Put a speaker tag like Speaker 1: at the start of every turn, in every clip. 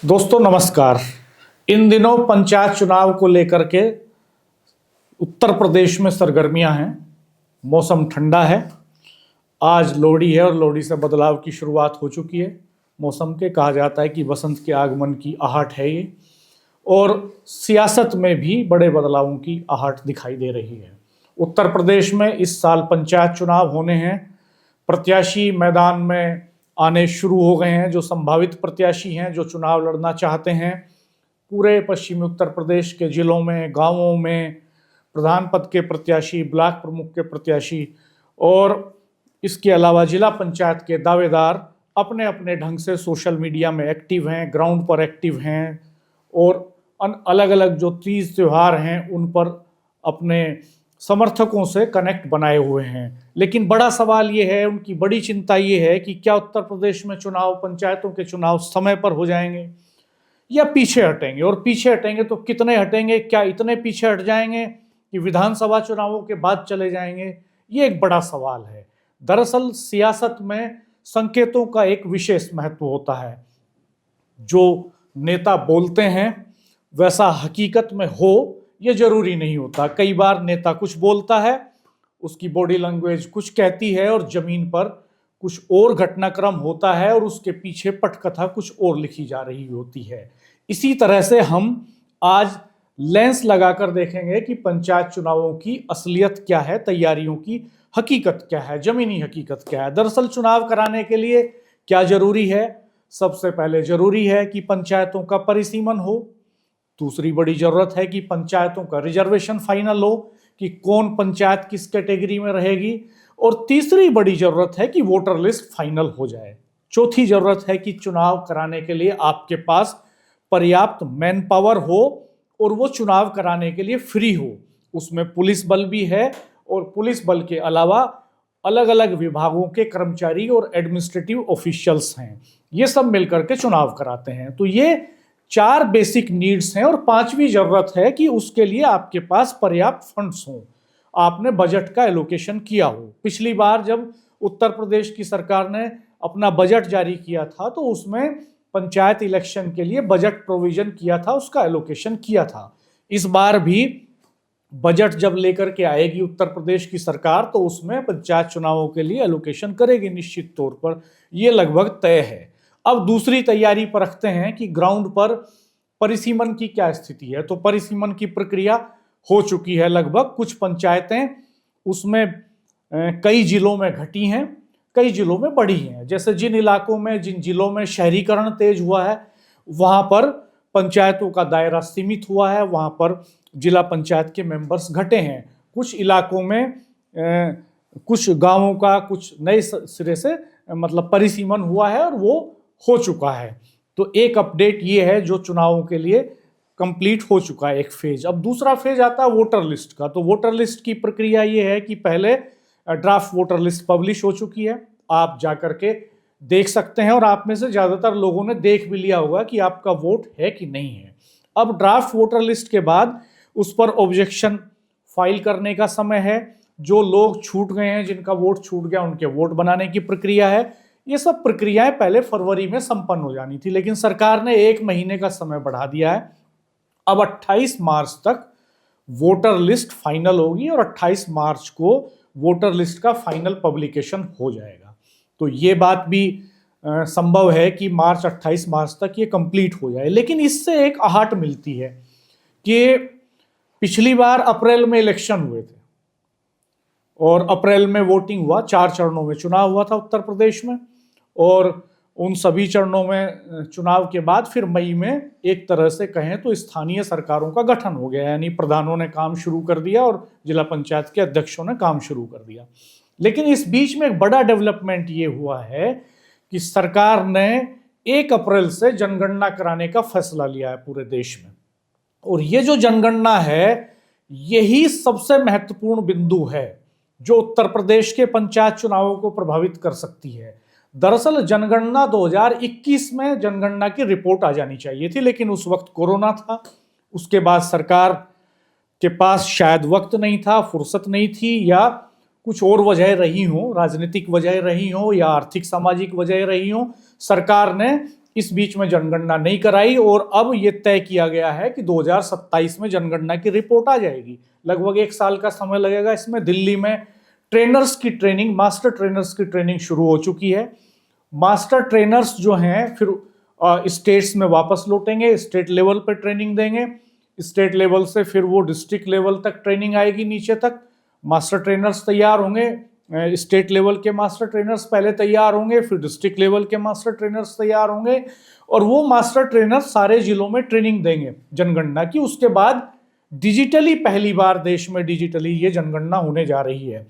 Speaker 1: दोस्तों नमस्कार। इन दिनों पंचायत चुनाव को लेकर के उत्तर प्रदेश में सरगर्मियां हैं। मौसम ठंडा है। आज लोहड़ी है और लोहड़ी से बदलाव की शुरुआत हो चुकी है। मौसम के कहा जाता है कि वसंत के आगमन की आहट है ये, और सियासत में भी बड़े बदलावों की आहट दिखाई दे रही है। उत्तर प्रदेश में इस साल पंचायत चुनाव होने हैं। प्रत्याशी मैदान में आने शुरू हो गए हैं। जो संभावित प्रत्याशी हैं, जो चुनाव लड़ना चाहते हैं, पूरे पश्चिमी उत्तर प्रदेश के जिलों में, गांवों में प्रधान पद के प्रत्याशी, ब्लॉक प्रमुख के प्रत्याशी और इसके अलावा जिला पंचायत के दावेदार अपने अपने ढंग से सोशल मीडिया में एक्टिव हैं, ग्राउंड पर एक्टिव हैं और अलग अलग जो तीज त्यौहार हैं उन पर अपने समर्थकों से कनेक्ट बनाए हुए हैं। लेकिन बड़ा सवाल ये है, उनकी बड़ी चिंता ये है कि क्या उत्तर प्रदेश में चुनाव, पंचायतों के चुनाव समय पर हो जाएंगे या पीछे हटेंगे, और पीछे हटेंगे तो कितने हटेंगे, क्या इतने पीछे हट जाएंगे कि विधानसभा चुनावों के बाद चले जाएंगे। ये एक बड़ा सवाल है। दरअसल सियासत में संकेतों का एक विशेष महत्व होता है। जो नेता बोलते हैं वैसा हकीकत में हो ये जरूरी नहीं होता। कई बार नेता कुछ बोलता है, उसकी बॉडी लैंग्वेज कुछ कहती है और जमीन पर कुछ और घटनाक्रम होता है और उसके पीछे पटकथा कुछ और लिखी जा रही होती है। इसी तरह से हम आज लेंस लगाकर देखेंगे कि पंचायत चुनावों की असलियत क्या है, तैयारियों की हकीकत क्या है, जमीनी हकीकत क्या है। दरअसल चुनाव कराने के लिए क्या जरूरी है? सबसे पहले जरूरी है कि पंचायतों का परिसीमन हो। दूसरी बड़ी जरूरत है कि पंचायतों का रिजर्वेशन फाइनल हो कि कौन पंचायत किस कैटेगरी में रहेगी। और तीसरी बड़ी जरूरत है कि वोटर लिस्ट फाइनल हो जाए। चौथी जरूरत है कि चुनाव कराने के लिए आपके पास पर्याप्त मैन पावर हो और वो चुनाव कराने के लिए फ्री हो। उसमें पुलिस बल भी है और पुलिस बल के अलावा अलग अलग विभागों के कर्मचारी और एडमिनिस्ट्रेटिव ऑफिशियल्स हैं। ये सब मिलकर के चुनाव कराते हैं। तो ये 4 बेसिक नीड्स हैं और 5वीं जरूरत है कि उसके लिए आपके पास पर्याप्त फंड्स हों, आपने बजट का एलोकेशन किया हो। पिछली बार जब उत्तर प्रदेश की सरकार ने अपना बजट जारी किया था तो उसमें पंचायत इलेक्शन के लिए बजट प्रोविजन किया था, उसका एलोकेशन किया था। इस बार भी बजट जब लेकर के आएगी उत्तर प्रदेश की सरकार तो उसमें पंचायत चुनावों के लिए एलोकेशन करेगी निश्चित तौर पर, यह लगभग तय है। अब दूसरी तैयारी पर रखते हैं कि ग्राउंड पर परिसीमन की क्या स्थिति है। तो परिसीमन की प्रक्रिया हो चुकी है लगभग। कुछ पंचायतें उसमें कई जिलों में घटी हैं, कई जिलों में बढ़ी हैं। जैसे जिन इलाकों में, जिन जिलों में शहरीकरण तेज हुआ है वहां पर पंचायतों का दायरा सीमित हुआ है, वहां पर जिला पंचायत के मेंबर्स घटे हैं। कुछ इलाकों में कुछ गांवों का कुछ नए सिरे से मतलब परिसीमन हुआ है और वो हो चुका है। तो एक अपडेट ये है जो चुनावों के लिए कंप्लीट हो चुका है एक फेज। अब दूसरा फेज आता है वोटर लिस्ट का। तो वोटर लिस्ट की प्रक्रिया ये है कि पहले ड्राफ्ट वोटर लिस्ट पब्लिश हो चुकी है, आप जाकर के देख सकते हैं और आप में से ज्यादातर लोगों ने देख भी लिया होगा कि आपका वोट है कि नहीं है। अब ड्राफ्ट वोटर लिस्ट के बाद उस पर ऑब्जेक्शन फाइल करने का समय है। जो लोग छूट गए हैं, जिनका वोट छूट गया, उनके वोट बनाने की प्रक्रिया है। ये सब प्रक्रियाएं पहले फरवरी में संपन्न हो जानी थी, लेकिन सरकार ने 1 महीने का समय बढ़ा दिया है। अब 28 मार्च तक वोटर लिस्ट फाइनल होगी और 28 मार्च को वोटर लिस्ट का फाइनल पब्लिकेशन हो जाएगा। तो ये बात भी संभव है कि 28 मार्च तक ये कंप्लीट हो जाए। लेकिन इससे एक आहट मिलती है कि पिछली बार अप्रैल में इलेक्शन हुए थे और अप्रैल में वोटिंग हुआ, 4 चरणों में चुनाव हुआ था उत्तर प्रदेश में, और उन सभी चरणों में चुनाव के बाद फिर मई में एक तरह से कहें तो स्थानीय सरकारों का गठन हो गया, यानी प्रधानों ने काम शुरू कर दिया और जिला पंचायत के अध्यक्षों ने काम शुरू कर दिया। लेकिन इस बीच में एक बड़ा डेवलपमेंट ये हुआ है कि सरकार ने 1 अप्रैल से जनगणना कराने का फैसला लिया है पूरे देश में। और ये जो जनगणना है यही सबसे महत्वपूर्ण बिंदु है जो उत्तर प्रदेश के पंचायत चुनावों को प्रभावित कर सकती है। दरअसल जनगणना 2021 में जनगणना की रिपोर्ट आ जानी चाहिए थी, लेकिन उस वक्त कोरोना था। उसके बाद सरकार के पास शायद वक्त नहीं था, फुर्सत नहीं थी, या कुछ और वजह रही हो, राजनीतिक वजह रही हो या आर्थिक सामाजिक वजह रही हो, सरकार ने इस बीच में जनगणना नहीं कराई और अब ये तय किया गया है कि 2027 में जनगणना की रिपोर्ट आ जाएगी। लगभग 1 साल का समय लगेगा इसमें। दिल्ली में ट्रेनर्स की ट्रेनिंग, मास्टर ट्रेनर्स की ट्रेनिंग शुरू हो चुकी है। मास्टर ट्रेनर्स जो हैं फिर स्टेट्स में वापस लौटेंगे, स्टेट लेवल पर ट्रेनिंग देंगे, स्टेट लेवल से फिर वो डिस्ट्रिक्ट लेवल तक ट्रेनिंग आएगी नीचे तक। मास्टर ट्रेनर्स तैयार होंगे, स्टेट लेवल के मास्टर ट्रेनर्स पहले तैयार होंगे, फिर डिस्ट्रिक्ट लेवल के मास्टर ट्रेनर्स तैयार होंगे और वो मास्टर ट्रेनर्स सारे जिलों में ट्रेनिंग देंगे जनगणना की। उसके बाद डिजिटली, पहली बार देश में डिजिटली ये जनगणना होने जा रही है।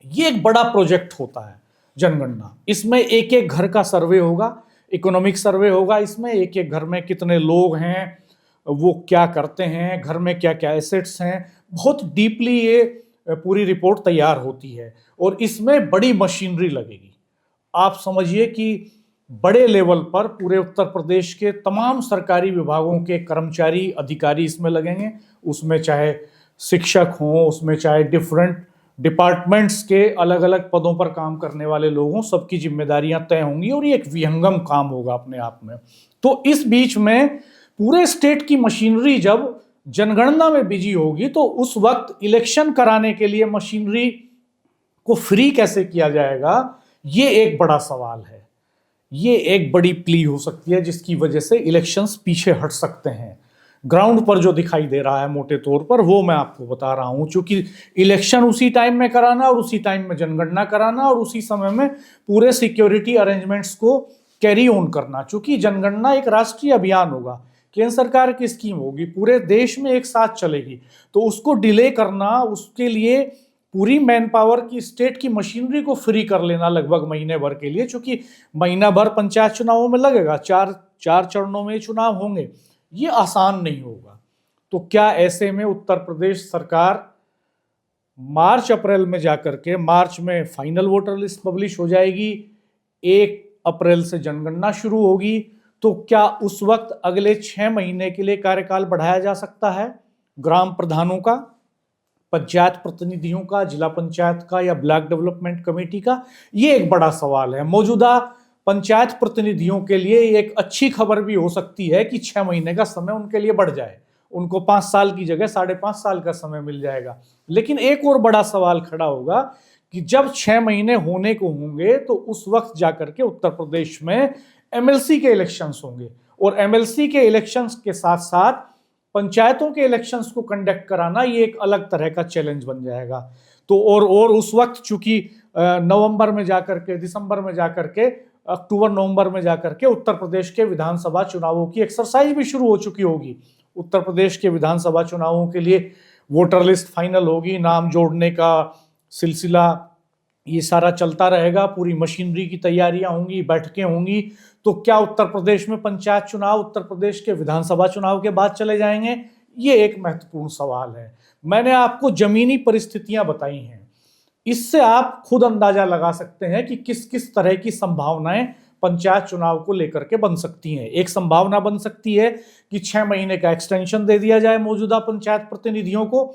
Speaker 1: ये एक बड़ा प्रोजेक्ट होता है जनगणना। इसमें एक एक घर का सर्वे होगा, इकोनॉमिक सर्वे होगा। इसमें एक एक घर में कितने लोग हैं, वो क्या करते हैं, घर में क्या क्या एसेट्स हैं, बहुत डीपली ये पूरी रिपोर्ट तैयार होती है और इसमें बड़ी मशीनरी लगेगी। आप समझिए कि बड़े लेवल पर पूरे उत्तर प्रदेश के तमाम सरकारी विभागों के कर्मचारी, अधिकारी इसमें लगेंगे। उसमें चाहे शिक्षक हों, उसमें चाहे डिफरेंट डिपार्टमेंट्स के अलग अलग पदों पर काम करने वाले लोग हों, सबकी जिम्मेदारियां तय होंगी और ये एक विहंगम काम होगा अपने आप में। तो इस बीच में पूरे स्टेट की मशीनरी जब जनगणना में बिजी होगी तो उस वक्त इलेक्शन कराने के लिए मशीनरी को फ्री कैसे किया जाएगा, ये एक बड़ा सवाल है। ये एक बड़ी प्ली हो सकती है जिसकी वजह से इलेक्शंस पीछे हट सकते हैं। ग्राउंड पर जो दिखाई दे रहा है मोटे तौर पर वो मैं आपको बता रहा हूं, क्योंकि इलेक्शन उसी टाइम में कराना और उसी टाइम में जनगणना कराना और उसी समय में पूरे सिक्योरिटी अरेंजमेंट्स को कैरी ऑन करना। चूंकि जनगणना एक राष्ट्रीय अभियान होगा, केंद्र सरकार की स्कीम होगी, पूरे देश में एक साथ चलेगी, तो उसको डिले करना, उसके लिए पूरी मैन पावर की स्टेट की मशीनरी को फ्री कर लेना लगभग महीने भर के लिए, क्योंकि महीना भर पंचायत चुनावों में लगेगा, चार चरणों में चुनाव होंगे, ये आसान नहीं होगा। तो क्या ऐसे में उत्तर प्रदेश सरकार मार्च अप्रैल में जाकर के, मार्च में फाइनल वोटर लिस्ट पब्लिश हो जाएगी, 1 अप्रैल से जनगणना शुरू होगी, तो क्या उस वक्त अगले 6 महीने के लिए कार्यकाल बढ़ाया जा सकता है ग्राम प्रधानों का, पंचायत प्रतिनिधियों का, जिला पंचायत का या ब्लॉक डेवलपमेंट कमेटी का? ये एक बड़ा सवाल है। मौजूदा पंचायत प्रतिनिधियों के लिए एक अच्छी खबर भी हो सकती है कि 6 महीने का समय उनके लिए बढ़ जाए, उनको 5 साल की जगह 5.5 साल का समय मिल जाएगा। लेकिन एक और बड़ा सवाल खड़ा होगा कि जब 6 महीने होने को होंगे तो उस वक्त जाकर के उत्तर प्रदेश में एमएलसी के इलेक्शंस होंगे और एमएलसी के इलेक्शंस के साथ साथ पंचायतों के इलेक्शंस को कंडक्ट कराना ये एक अलग तरह का चैलेंज बन जाएगा। तो और उस वक्त चूंकि नवंबर में जाकर के, दिसंबर में जाकर के, अक्टूबर नवंबर में जाकर के उत्तर प्रदेश के विधानसभा चुनावों की एक्सरसाइज भी शुरू हो चुकी होगी। उत्तर प्रदेश के विधानसभा चुनावों के लिए वोटर लिस्ट फाइनल होगी, नाम जोड़ने का सिलसिला ये सारा चलता रहेगा, पूरी मशीनरी की तैयारियां होंगी, बैठकें होंगी। तो क्या उत्तर प्रदेश में पंचायत चुनाव उत्तर प्रदेश के विधानसभा चुनाव के बाद चले जाएंगे? ये एक महत्वपूर्ण सवाल है। मैंने आपको जमीनी परिस्थितियां बताई हैं, इससे आप खुद अंदाजा लगा सकते हैं कि किस किस तरह की संभावनाएं पंचायत चुनाव को लेकर के बन सकती हैं। एक संभावना बन सकती है कि 6 महीने का एक्सटेंशन दे दिया जाए मौजूदा पंचायत प्रतिनिधियों को,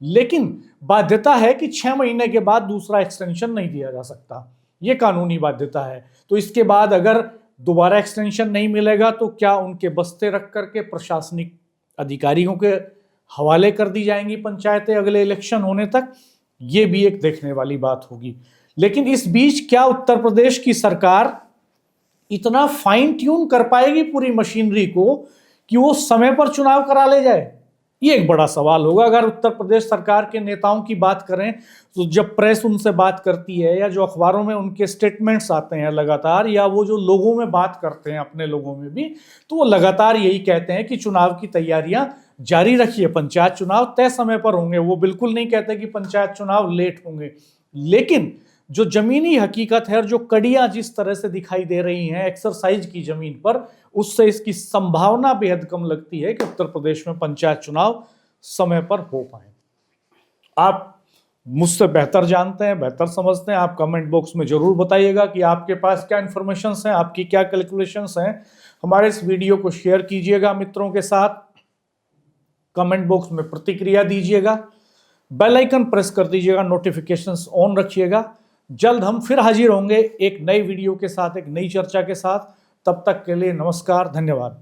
Speaker 1: लेकिन बाध्यता है कि 6 महीने के बाद दूसरा एक्सटेंशन नहीं दिया जा सकता, ये कानूनी बाध्यता है। तो इसके बाद अगर दोबारा एक्सटेंशन नहीं मिलेगा तो क्या उनके बस्ते रख करके प्रशासनिक अधिकारियों के हवाले कर दी जाएंगी पंचायतें अगले इलेक्शन होने तक? ये भी एक देखने वाली बात होगी। लेकिन इस बीच क्या उत्तर प्रदेश की सरकार इतना फाइन ट्यून कर पाएगी पूरी मशीनरी को कि वो समय पर चुनाव करा ले जाए? ये एक बड़ा सवाल होगा। अगर उत्तर प्रदेश सरकार के नेताओं की बात करें तो जब प्रेस उनसे बात करती है या जो अखबारों में उनके स्टेटमेंट्स आते हैं लगातार, या वो जो लोगों में बात करते हैं अपने लोगों में भी, तो वो लगातार यही कहते हैं कि चुनाव की तैयारियां जारी रखिए, पंचायत चुनाव तय समय पर होंगे। वो बिल्कुल नहीं कहते कि पंचायत चुनाव लेट होंगे। लेकिन जो जमीनी हकीकत है और जो कड़ियां जिस तरह से दिखाई दे रही हैं एक्सरसाइज की जमीन पर, उससे इसकी संभावना बेहद कम लगती है कि उत्तर प्रदेश में पंचायत चुनाव समय पर हो पाए। आप मुझसे बेहतर जानते हैं, बेहतर समझते हैं, आप कमेंट बॉक्स में जरूर बताइएगा कि आपके पास क्या इंफॉर्मेशन हैं, आपकी क्या कैलकुलेशंस हैं। हमारे इस वीडियो को शेयर कीजिएगा मित्रों के साथ, कमेंट बॉक्स में प्रतिक्रिया दीजिएगा, बेल आइकन प्रेस कर दीजिएगा, नोटिफिकेशंस ऑन रखिएगा। जल्द हम फिर हाजिर होंगे एक नई वीडियो के साथ, एक नई चर्चा के साथ। तब तक के लिए नमस्कार, धन्यवाद।